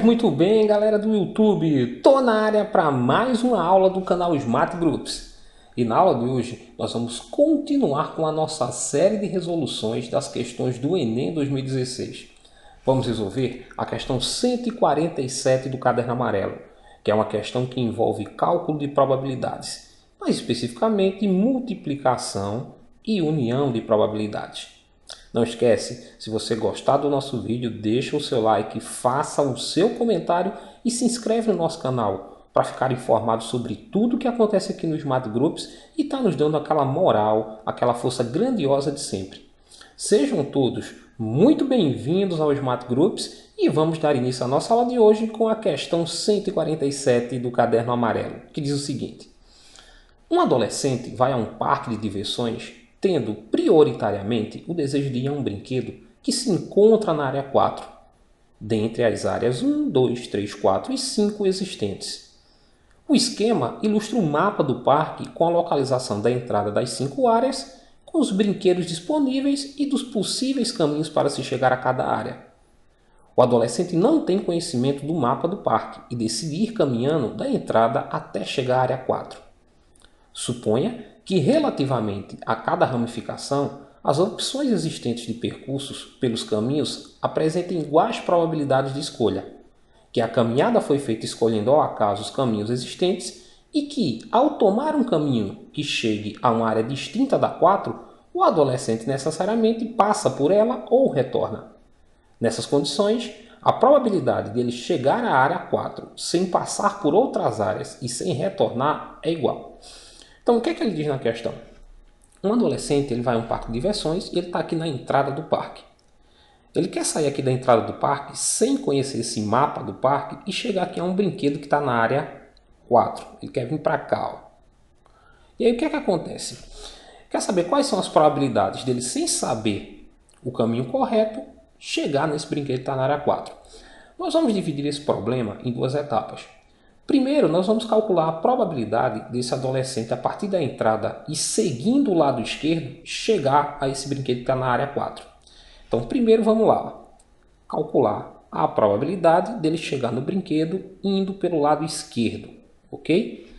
muito bem, galera do YouTube. Tô na área para mais uma aula do canal Smart Groups. E na aula de hoje nós vamos continuar com a nossa série de resoluções das questões do Enem 2016. Vamos resolver a questão 147 do caderno amarelo, que é uma questão que envolve cálculo de probabilidades, mais especificamente multiplicação e união de probabilidades. Não esquece, se você gostar do nosso vídeo, deixa o seu like, faça o seu comentário e se inscreve no nosso canal para ficar informado sobre tudo que acontece aqui no Smart Groups e tá nos dando aquela moral, aquela força grandiosa de sempre. Sejam todos muito bem-vindos ao Smart Groups e vamos dar início à nossa aula de hoje com a questão 147 do caderno amarelo, que diz o seguinte: um adolescente vai a um parque de diversões tendo prioritariamente o desejo de ir a um brinquedo que se encontra na área 4, dentre as áreas 1, 2, 3, 4 e 5 existentes. O esquema ilustra o mapa do parque com a localização da entrada das 5 áreas, com os brinquedos disponíveis e dos possíveis caminhos para se chegar a cada área. O adolescente não tem conhecimento do mapa do parque e decide ir caminhando da entrada até chegar à área 4. Suponha que, relativamente a cada ramificação, as opções existentes de percursos pelos caminhos apresentem iguais probabilidades de escolha, que a caminhada foi feita escolhendo ao acaso os caminhos existentes e que, ao tomar um caminho que chegue a uma área distinta da 4, o adolescente necessariamente passa por ela ou retorna. Nessas condições, a probabilidade dele chegar à área 4 sem passar por outras áreas e sem retornar é igual. Então, o que é que ele diz na questão? Um adolescente ele vai a um parque de diversões e ele está aqui na entrada do parque. Ele quer sair aqui da entrada do parque sem conhecer esse mapa do parque e chegar aqui a um brinquedo que está na área 4. Ele quer vir para cá. Ó. E aí o que é que acontece? Quer saber quais são as probabilidades dele, sem saber o caminho correto, chegar nesse brinquedo que está na área 4? Nós vamos dividir esse problema em duas etapas. Primeiro, nós vamos calcular a probabilidade desse adolescente, a partir da entrada e seguindo o lado esquerdo, chegar a esse brinquedo que está na área 4. Então, primeiro vamos lá, calcular a probabilidade dele chegar no brinquedo indo pelo lado esquerdo, ok?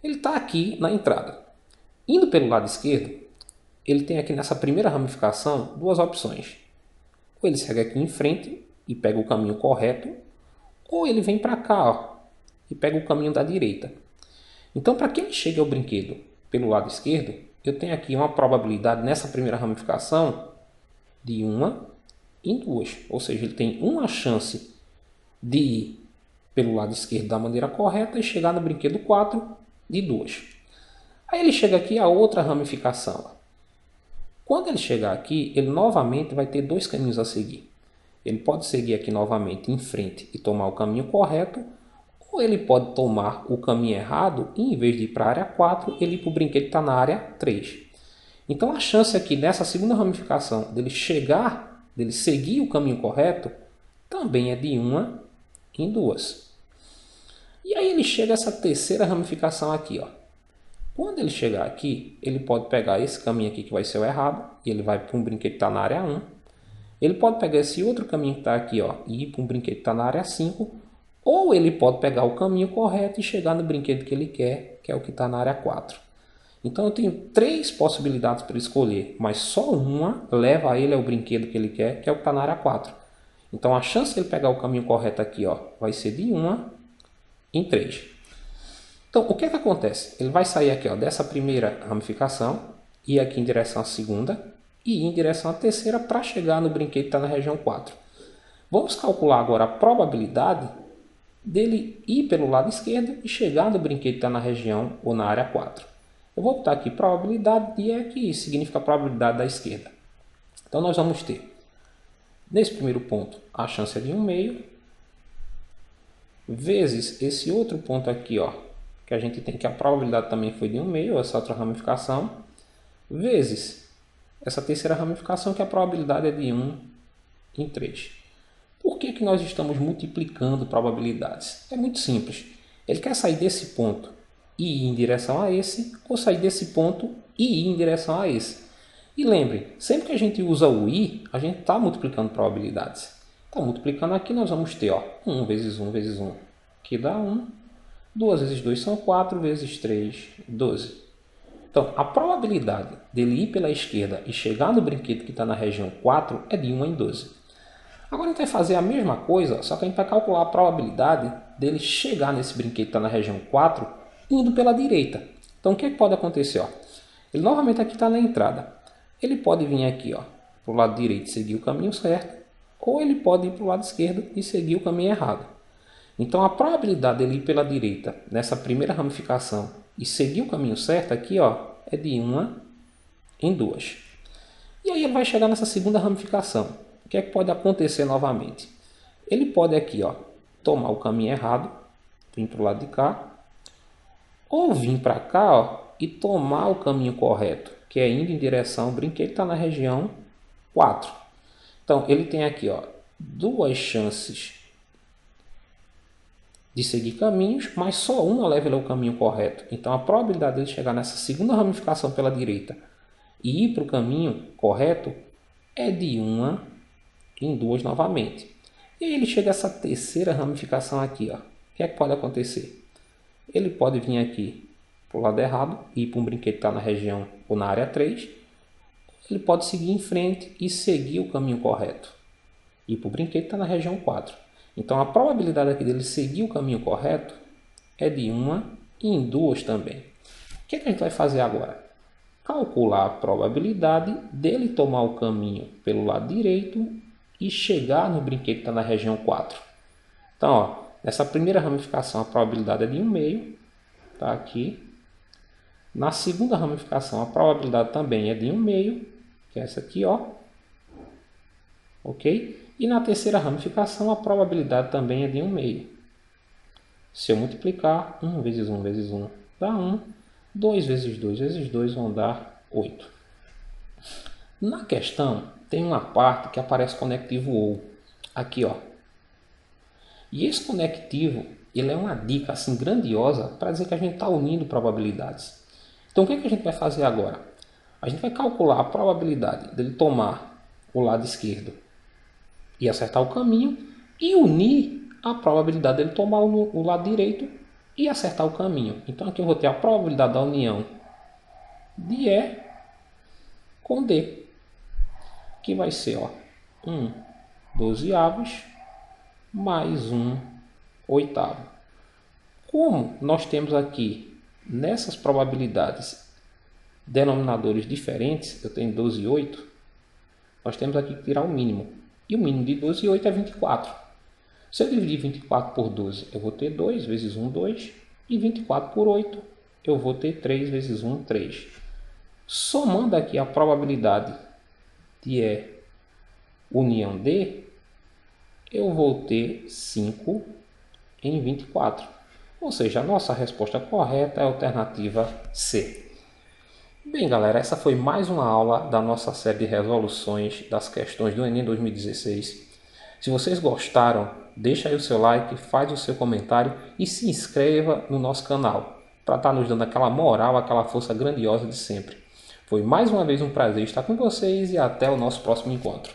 Ele está aqui na entrada. Indo pelo lado esquerdo, ele tem aqui nessa primeira ramificação duas opções. Ou ele segue aqui em frente e pega o caminho correto, ou ele vem para cá, ó, e pega o caminho da direita. Então, para que ele chegue ao brinquedo pelo lado esquerdo, eu tenho aqui uma probabilidade nessa primeira ramificação de 1 em 2. Ou seja, ele tem uma chance de ir pelo lado esquerdo da maneira correta e chegar no brinquedo 4 de 2. Aí ele chega aqui a outra ramificação. Quando ele chegar aqui, ele novamente vai ter dois caminhos a seguir. Ele pode seguir aqui novamente em frente e tomar o caminho correto, ou ele pode tomar o caminho errado e, em vez de ir para a área 4, ele ir para o brinquedo que está na área 3. Então, a chance aqui nessa segunda ramificação dele seguir o caminho correto, também é de 1 em 2. E aí ele chega a essa terceira ramificação aqui. Ó. Quando ele chegar aqui, ele pode pegar esse caminho aqui que vai ser o errado, e ele vai para um brinquedo que está na área 1. Ele pode pegar esse outro caminho que está aqui, ó, e ir para um brinquedo que está na área 5. Ou ele pode pegar o caminho correto e chegar no brinquedo que ele quer, que é o que está na área 4. Então eu tenho três possibilidades para escolher, mas só uma leva ele ao brinquedo que ele quer, que é o que está na área 4. Então a chance de ele pegar o caminho correto aqui, ó, vai ser de 1 em 3. Então o que é que acontece? Ele vai sair aqui, ó, dessa primeira ramificação, ir aqui em direção à segunda e ir em direção à terceira para chegar no brinquedo que está na região 4. Vamos calcular agora a probabilidade dele ir pelo lado esquerdo e chegar no brinquedo que está na região ou na área 4. Eu vou botar aqui probabilidade e é que significa a probabilidade da esquerda. Então nós vamos ter, nesse primeiro ponto, a chance é de 1/2, vezes esse outro ponto aqui, ó, que a gente tem que a probabilidade também foi de 1/2, essa outra ramificação, vezes essa terceira ramificação, que a probabilidade é de 1 em 3. Por que nós estamos multiplicando probabilidades? É muito simples. Ele quer sair desse ponto e ir em direção a esse, ou sair desse ponto e ir em direção a esse. E lembre, sempre que a gente usa o i, a gente está multiplicando probabilidades. Então, multiplicando aqui, nós vamos ter 1 vezes 1 vezes 1, que dá 1. 2 vezes 2 são 4, vezes 3, 12. Então, a probabilidade dele ir pela esquerda e chegar no brinquedo que está na região 4 é de 1 em 12. Agora a gente vai fazer a mesma coisa, só que a gente vai calcular a probabilidade dele chegar nesse brinquedo que está na região 4 indo pela direita. Então, o que pode acontecer? Ele novamente aqui está na entrada. Ele pode vir aqui para o lado direito e seguir o caminho certo, ou ele pode ir para o lado esquerdo e seguir o caminho errado. Então, a probabilidade dele ir pela direita nessa primeira ramificação e seguir o caminho certo aqui é de 1 em 2. E aí ele vai chegar nessa segunda ramificação. O que pode acontecer novamente? Ele pode aqui tomar o caminho errado, vir para o lado de cá, ou vir para cá e tomar o caminho correto, que é indo em direção ao brinquedo que está na região 4. Então, ele tem aqui duas chances de seguir caminhos, mas só uma leva ele ao caminho correto. Então, a probabilidade de chegar nessa segunda ramificação pela direita e ir para o caminho correto é de 1 em 2 novamente. E aí ele chega a essa terceira ramificação aqui. O que pode acontecer? Ele pode vir aqui para o lado errado e ir para um brinquedo que está na região ou na área 3. Ele pode seguir em frente e seguir o caminho correto. Ir para o brinquedo que está na região 4. Então, a probabilidade aqui dele seguir o caminho correto é de 1 em 2 também. O que a gente vai fazer agora? Calcular a probabilidade dele tomar o caminho pelo lado direito e chegar no brinquedo que está na região 4. Então, nessa primeira ramificação, a probabilidade é de 1/2. Está aqui. Na segunda ramificação, a probabilidade também é de 1/2, que é essa aqui, ok? E na terceira ramificação, a probabilidade também é de 1/2. Se eu multiplicar, 1 vezes 1 vezes 1 dá 1. 2 vezes 2 vezes 2 vão dar 8. Na questão, tem uma parte que aparece conectivo OU. Aqui, E esse conectivo, ele é uma dica assim grandiosa para dizer que a gente está unindo probabilidades. Então, o que a gente vai fazer agora? A gente vai calcular a probabilidade dele tomar o lado esquerdo e acertar o caminho e unir a probabilidade dele tomar o lado direito e acertar o caminho. Então, aqui eu vou ter a probabilidade da união de E com D, que vai ser 1 dozeavos mais 1 oitavo. Como nós temos aqui nessas probabilidades denominadores diferentes, eu tenho 12 e 8, nós temos aqui que tirar o mínimo. E o mínimo de 12 e 8 é 24. Se eu dividir 24 por 12, eu vou ter 2 vezes 1, 2. E 24 por 8, eu vou ter 3 vezes 1, 3. Somando aqui a probabilidade de E união D, eu vou ter 5 em 24. Ou seja, a nossa resposta correta é a alternativa C. Bem, galera, essa foi mais uma aula da nossa série de resoluções das questões do Enem 2016. Se vocês gostaram, deixa aí o seu like, faz o seu comentário e se inscreva no nosso canal para estar nos dando aquela moral, aquela força grandiosa de sempre. Foi mais uma vez um prazer estar com vocês e até o nosso próximo encontro.